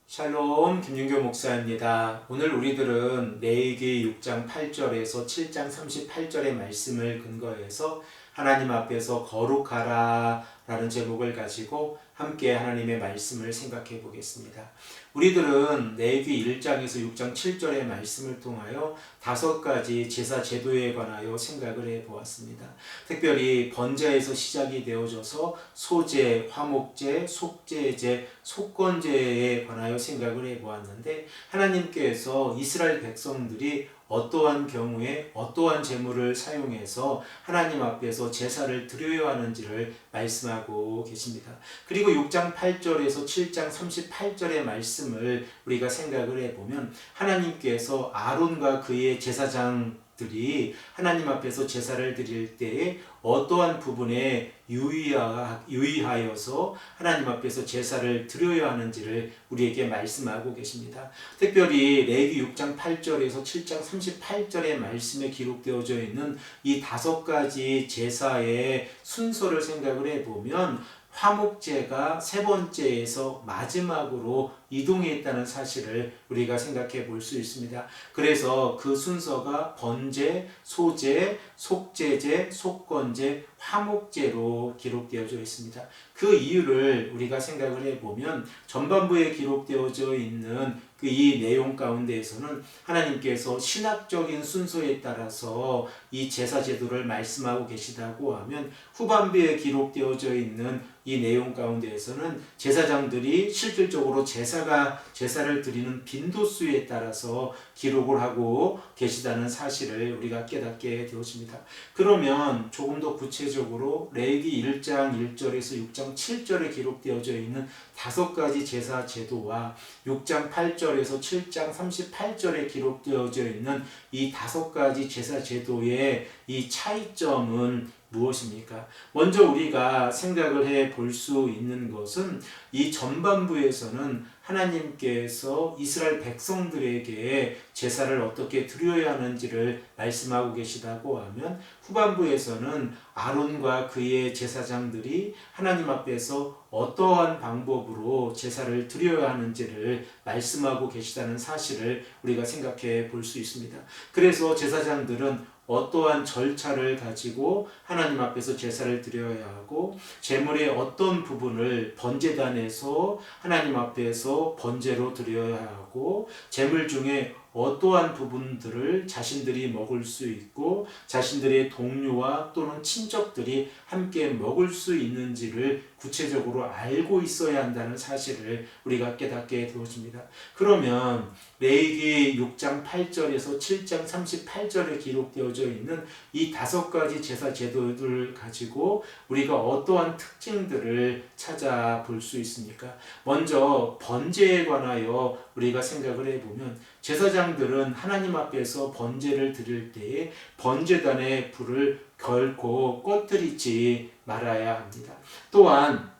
샬롬 김윤교 목사입니다. 오늘 우리들은 레위기 6장 8절에서 7장 38절의 말씀을 근거해서 하나님 앞에서 거룩하라 라는 제목을 가지고 함께 하나님의 말씀을 생각해 보겠습니다. 우리들은 레위기 1장에서 6장 7절의 말씀을 통하여 5가지 제사 제도에 관하여 생각을 해 보았습니다. 특별히 번제에서 시작이 되어져서 소제, 화목제, 속제제, 속건제에 관하여 생각을 해 보았는데, 하나님께서 이스라엘 백성들이 어떠한 경우에 어떠한 제물을 사용해서 하나님 앞에서 제사를 드려야 하는지를 말씀하고 계십니다. 그리고 6장 8절에서 7장 38절의 말씀을 우리가 생각을 해보면, 하나님께서 아론과 그의 제사장들이 하나님 앞에서 제사를 드릴 때에 어떠한 부분에 유의하여서 하나님 앞에서 제사를 드려야 하는지를 우리에게 말씀하고 계십니다. 특별히 레위기 6장 8절에서 7장 38절의 말씀에 기록되어져 있는 이 5가지 제사의 순서를 생각을 해보면, 화목제가 세 번째에서 마지막으로 이동했다는 사실을 우리가 생각해 볼 수 있습니다. 그래서 그 순서가 번제, 소제, 속제제, 속건제, 화목제로 기록되어져 있습니다. 그 이유를 우리가 생각을 해보면, 전반부에 기록되어져 있는 이 내용 가운데에서는 하나님께서 신학적인 순서에 따라서 이 제사 제도를 말씀하고 계시다고 하면, 후반부에 기록되어져 있는 이 내용 가운데에서는 제사장들이 실질적으로 제사를 드리는 빈도수에 따라서 기록을 하고 계시다는 사실을 우리가 깨닫게 되었습니다. 그러면 조금 더 구체적으로 레위기 1장 1절에서 6장 7절에 기록되어져 있는 5가지 제사 제도와 6장 8절에서 7장 38절에 기록되어져 있는 이 5가지 제사 제도의 이 차이점은 무엇입니까? 먼저 우리가 생각을 해 볼 수 있는 것은, 이 전반부에서는 하나님께서 이스라엘 백성들에게 제사를 어떻게 드려야 하는지를 말씀하고 계시다고 하면, 후반부에서는 아론과 그의 제사장들이 하나님 앞에서 어떠한 방법으로 제사를 드려야 하는지를 말씀하고 계시다는 사실을 우리가 생각해 볼 수 있습니다. 그래서 제사장들은 어떠한 절차를 가지고 하나님 앞에서 제사를 드려야 하고, 제물의 어떤 부분을 번제단에서 하나님 앞에서 번제로 드려야 하고, 제물 중에 어떠한 부분들을 자신들이 먹을 수 있고 자신들의 동료와 또는 친척들이 함께 먹을 수 있는지를 구체적으로 알고 있어야 한다는 사실을 우리가 깨닫게 되어집니다. 그러면 레위기 6장 8절에서 7장 38절에 기록되어져 있는 이 5가지 제사 제도를 가지고 우리가 어떠한 특징들을 찾아볼 수 있습니까? 먼저 번제에 관하여 우리가 생각을 해보면, 제사장들은 하나님 앞에서 번제를 드릴 때에 번제단의 불을 결코 꺼뜨리지 말아야 합니다. 또한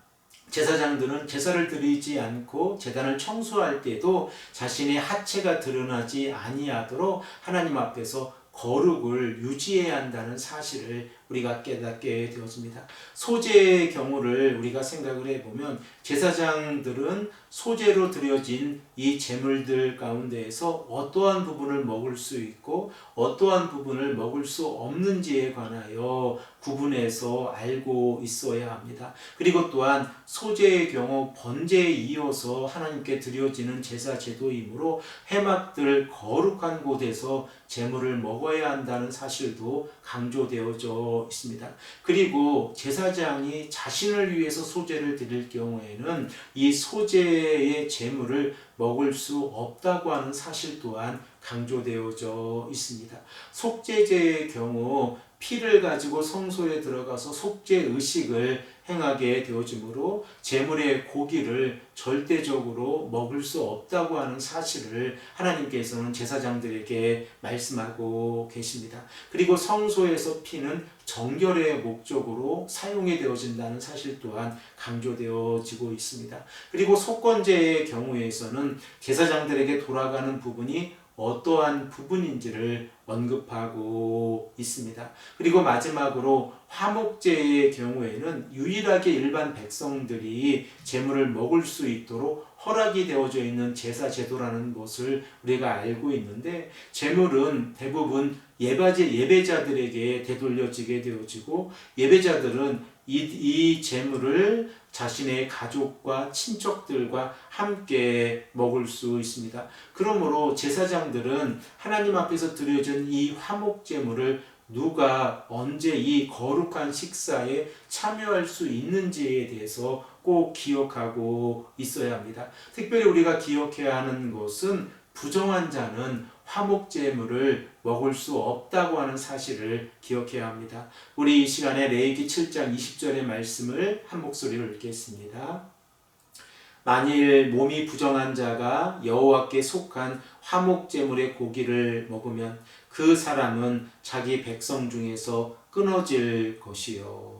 제사장들은 제사를 드리지 않고 제단을 청소할 때도 자신의 하체가 드러나지 아니하도록 하나님 앞에서 거룩을 유지해야 한다는 사실을 우리가 깨닫게 되었습니다. 소제의 경우를 우리가 생각을 해보면, 제사장들은 소제로 드려진 이 제물들 가운데에서 어떠한 부분을 먹을 수 있고 어떠한 부분을 먹을 수 없는지에 관하여 구분해서 알고 있어야 합니다. 그리고 또한 소제의 경우 번제에 이어서 하나님께 드려지는 제사 제도이므로 해막들 거룩한 곳에서 제물을 먹어야 한다는 사실도 강조되어져 있습니다. 그리고 제사장이 자신을 위해서 소제를 드릴 경우에는 이 소제의 제물을 먹을 수 없다고 하는 사실 또한 강조되어져 있습니다. 속죄제의 경우 피를 가지고 성소에 들어가서 속죄 의식을 행하게 되어지므로 제물의 고기를 절대적으로 먹을 수 없다고 하는 사실을 하나님께서는 제사장들에게 말씀하고 계십니다. 그리고 성소에서 피는 정결의 목적으로 사용이 되어진다는 사실 또한 강조되어지고 있습니다. 그리고 속건제의 경우에서는 제사장들에게 돌아가는 부분이 어떠한 부분인지를 언급하고 있습니다. 그리고 마지막으로 화목제의 경우에는 유일하게 일반 백성들이 제물을 먹을 수 있도록 허락이 되어져 있는 제사 제도라는 것을 우리가 알고 있는데, 제물은 대부분 예배자들에게 되돌려지게 되어지고, 예배자들은 이 제물을 자신의 가족과 친척들과 함께 먹을 수 있습니다. 그러므로 제사장들은 하나님 앞에서 드려진 이 화목 제물을 누가 언제 이 거룩한 식사에 참여할 수 있는지에 대해서 꼭 기억하고 있어야 합니다. 특별히 우리가 기억해야 하는 것은 부정한 자는 화목제물을 먹을 수 없다고 하는 사실을 기억해야 합니다. 우리 이 시간에 레위기 7장 20절의 말씀을 한 목소리로 읽겠습니다. 만일 몸이 부정한 자가 여호와께 속한 화목제물의 고기를 먹으면 그 사람은 자기 백성 중에서 끊어질 것이요.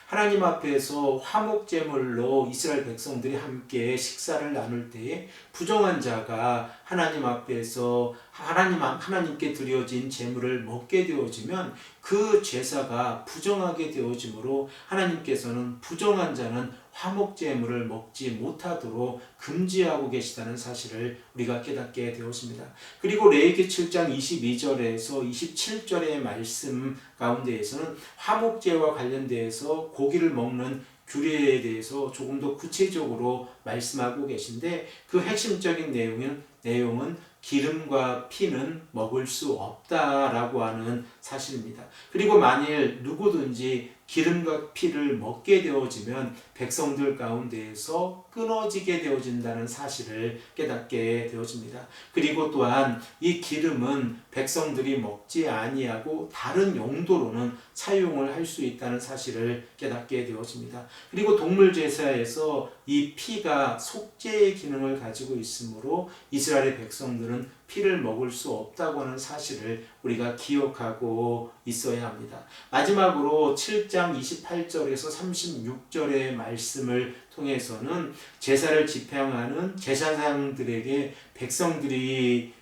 하나님 앞에서 화목제물로 이스라엘 백성들이 함께 식사를 나눌 때에 부정한 자가 하나님 앞에서 하나님께 드려진 제물을 먹게 되어지면 그 제사가 부정하게 되어지므로 하나님께서는 부정한 자는 화목제물을 먹지 못하도록 금지하고 계시다는 사실을 우리가 깨닫게 되었습니다. 그리고 레위기 7장 22절에서 27절의 말씀 가운데에서는 화목제와 관련돼서 고기를 먹는 규례에 대해서 조금 더 구체적으로 말씀하고 계신데, 그 핵심적인 내용은 기름과 피는 먹을 수 없다라고 하는 사실입니다. 그리고 만일 누구든지 기름과 피를 먹게 되어지면 백성들 가운데에서 끊어지게 되어진다는 사실을 깨닫게 되어집니다. 그리고 또한 이 기름은 백성들이 먹지 아니하고 다른 용도로는 사용을 할 수 있다는 사실을 깨닫게 되어집니다. 그리고 동물 제사에서 이 피가 속죄의 기능을 가지고 있으므로 이스라엘 백성들은 피를 먹을 수 없다고 하는 사실을 우리가 기억하고 있어야 합니다. 마지막으로 7장 28절에서 36절의 말씀을 통해서는 제사를 집행하는 제사장들에게 백성들이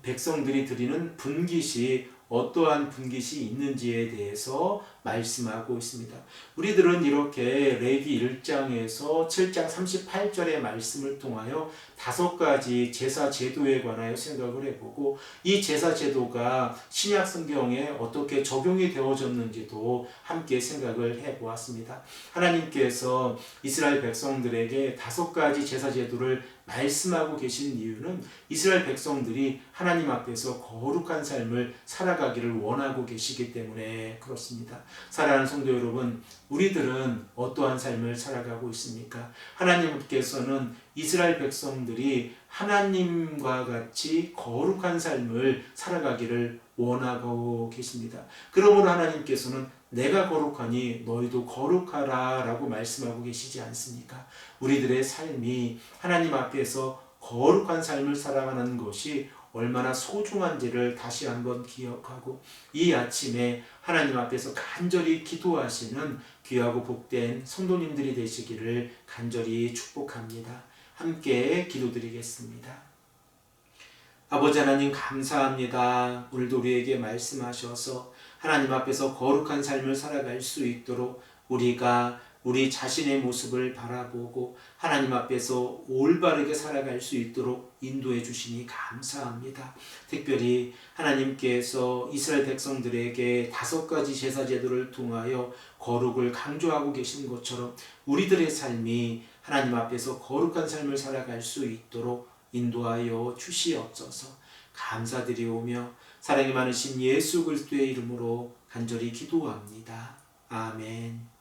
드리는 분깃이 어떠한 분깃이 있는지에 대해서 말씀하고 있습니다. 우리들은 이렇게 레위기 1장에서 7장 38절의 말씀을 통하여 5가지 제사 제도에 관하여 생각을 해보고, 이 제사 제도가 신약 성경에 어떻게 적용이 되어졌는지도 함께 생각을 해보았습니다. 하나님께서 이스라엘 백성들에게 5가지 제사 제도를 말씀하고 계신 이유는 이스라엘 백성들이 하나님 앞에서 거룩한 삶을 살아가기를 원하고 계시기 때문에 그렇습니다. 사랑하는 성도 여러분, 우리들은 어떠한 삶을 살아가고 있습니까? 하나님께서는 이스라엘 백성들이 하나님과 같이 거룩한 삶을 살아가기를 원하고 계십니다. 그러므로 하나님께서는 내가 거룩하니 너희도 거룩하라 라고 말씀하고 계시지 않습니까? 우리들의 삶이 하나님 앞에서 거룩한 삶을 살아가는 것이 얼마나 소중한지를 다시 한번 기억하고, 이 아침에 하나님 앞에서 간절히 기도하시는 귀하고 복된 성도님들이 되시기를 간절히 축복합니다. 함께 기도드리겠습니다. 아버지 하나님, 감사합니다. 오늘도 우리에게 말씀하셔서 하나님 앞에서 거룩한 삶을 살아갈 수 있도록 우리가 우리 자신의 모습을 바라보고 하나님 앞에서 올바르게 살아갈 수 있도록 인도해 주시니 감사합니다. 특별히 하나님께서 이스라엘 백성들에게 5가지 제사 제도를 통하여 거룩을 강조하고 계신 것처럼 우리들의 삶이 하나님 앞에서 거룩한 삶을 살아갈 수 있도록 인도하여 주시옵소서. 감사드리오며 사랑이 많으신 예수 그리스도의 이름으로 간절히 기도합니다. 아멘.